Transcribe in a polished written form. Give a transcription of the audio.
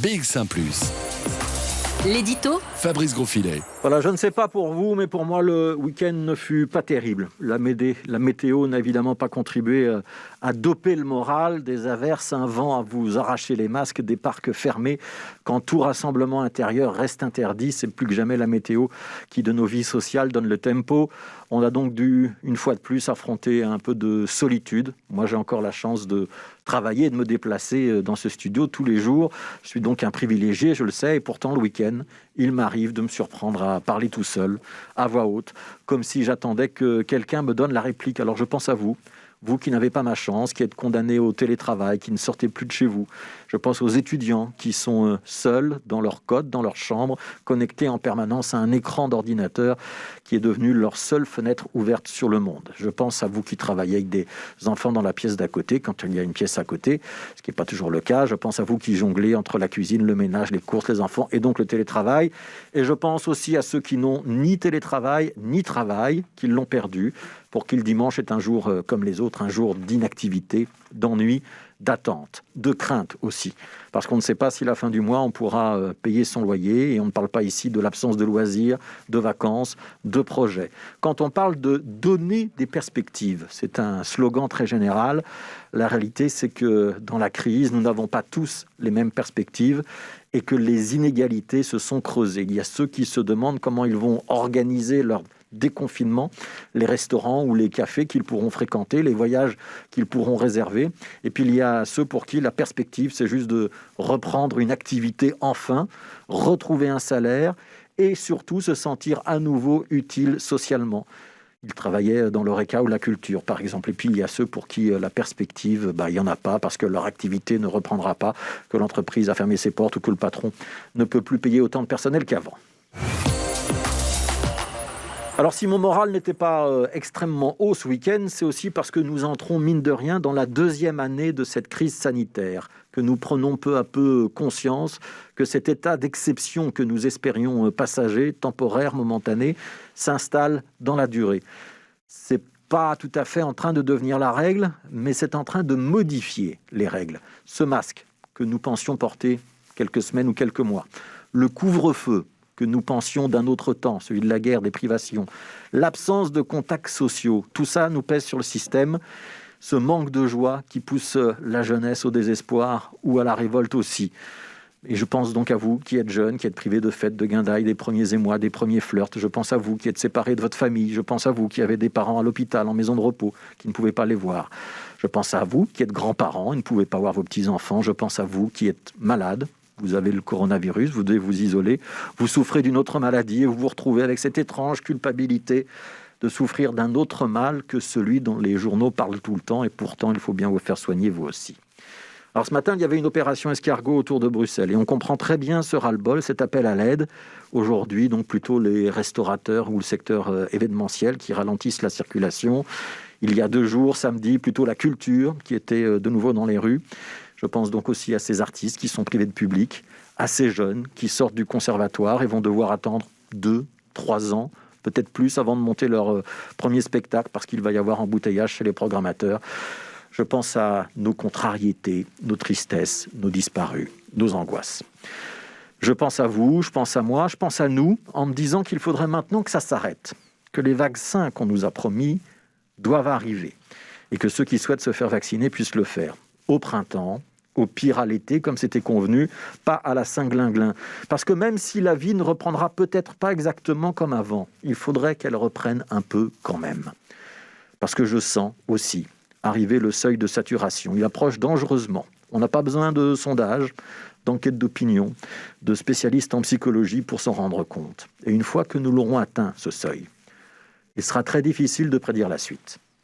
BX1 +. L'édito Fabrice Grosfilet. Voilà, je ne sais pas pour vous, mais pour moi, le week-end ne fut pas terrible. La météo n'a évidemment pas contribué à doper le moral. Des averses, un vent à vous arracher les masques, des parcs fermés. Quand tout rassemblement intérieur reste interdit, c'est plus que jamais la météo qui, de nos vies sociales, donne le tempo. On a donc dû, une fois de plus, affronter un peu de solitude. Moi, j'ai encore la chance de travailler et de me déplacer dans ce studio tous les jours. Je suis donc un privilégié, je le sais, et pourtant, le week-end, il m'arrive de me surprendre à parler tout seul, à voix haute, comme si j'attendais que quelqu'un me donne la réplique. Alors je pense à vous qui n'avez pas ma chance, qui êtes condamnés au télétravail, qui ne sortez plus de chez vous. Je pense aux étudiants qui sont seuls dans leur cote, dans leur chambre, connectés en permanence à un écran d'ordinateur qui est devenu leur seule fenêtre ouverte sur le monde. Je pense à vous qui travaillez avec des enfants dans la pièce d'à côté, quand il y a une pièce à côté, ce qui n'est pas toujours le cas. Je pense à vous qui jonglez entre la cuisine, le ménage, les courses, les enfants et donc le télétravail. Et je pense aussi à ceux qui n'ont ni télétravail ni travail, qui l'ont perdu, pour qui le dimanche est un jour comme les autres, un jour d'inactivité, d'ennui, d'attente, de crainte aussi. Parce qu'on ne sait pas si la fin du mois, on pourra payer son loyer, et on ne parle pas ici de l'absence de loisirs, de vacances, de projets. Quand on parle de donner des perspectives, c'est un slogan très général. La réalité, c'est que dans la crise, nous n'avons pas tous les mêmes perspectives et que les inégalités se sont creusées. Il y a ceux qui se demandent comment ils vont organiser leur déconfinement, les restaurants ou les cafés qu'ils pourront fréquenter, les voyages qu'ils pourront réserver. Et puis il y a ceux pour qui la perspective, c'est juste de reprendre une activité enfin, retrouver un salaire et surtout se sentir à nouveau utile socialement. Ils travaillaient dans l'horeca ou la culture, par exemple. Et puis, il y a ceux pour qui la perspective, il n'y en a pas parce que leur activité ne reprendra pas, que l'entreprise a fermé ses portes ou que le patron ne peut plus payer autant de personnel qu'avant. Alors, si mon moral n'était pas extrêmement haut ce week-end, c'est aussi parce que nous entrons, mine de rien, dans la deuxième année de cette crise sanitaire, que nous prenons peu à peu conscience que cet état d'exception que nous espérions passager, temporaire, momentané, s'installe dans la durée. C'est pas tout à fait en train de devenir la règle, mais c'est en train de modifier les règles. Ce masque que nous pensions porter quelques semaines ou quelques mois, le couvre-feu que nous pensions d'un autre temps, celui de la guerre, des privations, l'absence de contacts sociaux, tout ça nous pèse sur le système. Ce manque de joie qui pousse la jeunesse au désespoir ou à la révolte aussi. Et je pense donc à vous qui êtes jeunes, qui êtes privés de fêtes, de guindailles, des premiers émois, des premiers flirts. Je pense à vous qui êtes séparés de votre famille. Je pense à vous qui avez des parents à l'hôpital, en maison de repos, qui ne pouvaient pas les voir. Je pense à vous qui êtes grands-parents et ne pouvez pas voir vos petits-enfants. Je pense à vous qui êtes malades. Vous avez le coronavirus, vous devez vous isoler. Vous souffrez d'une autre maladie et vous vous retrouvez avec cette étrange culpabilité de souffrir d'un autre mal que celui dont les journaux parlent tout le temps, et pourtant il faut bien vous faire soigner vous aussi. Alors ce matin, il y avait une opération escargot autour de Bruxelles, et on comprend très bien ce ras-le-bol, cet appel à l'aide. Aujourd'hui, donc plutôt les restaurateurs ou le secteur événementiel qui ralentissent la circulation. Il y a 2 jours, samedi, plutôt la culture qui était de nouveau dans les rues. Je pense donc aussi à ces artistes qui sont privés de public, à ces jeunes qui sortent du conservatoire et vont devoir attendre 2, 3 ans, peut-être plus, avant de monter leur premier spectacle parce qu'il va y avoir embouteillage chez les programmateurs. Je pense à nos contrariétés, nos tristesses, nos disparus, nos angoisses. Je pense à vous, je pense à moi, je pense à nous, en me disant qu'il faudrait maintenant que ça s'arrête, que les vaccins qu'on nous a promis doivent arriver et que ceux qui souhaitent se faire vacciner puissent le faire au printemps, au pire à l'été, comme c'était convenu, pas à la Saint-Glinglin. Parce que même si la vie ne reprendra peut-être pas exactement comme avant, il faudrait qu'elle reprenne un peu quand même. Parce que je sens aussi arriver le seuil de saturation. Il approche dangereusement. On n'a pas besoin de sondages, d'enquêtes d'opinion, de spécialistes en psychologie pour s'en rendre compte. Et une fois que nous l'aurons atteint, ce seuil, il sera très difficile de prédire la suite.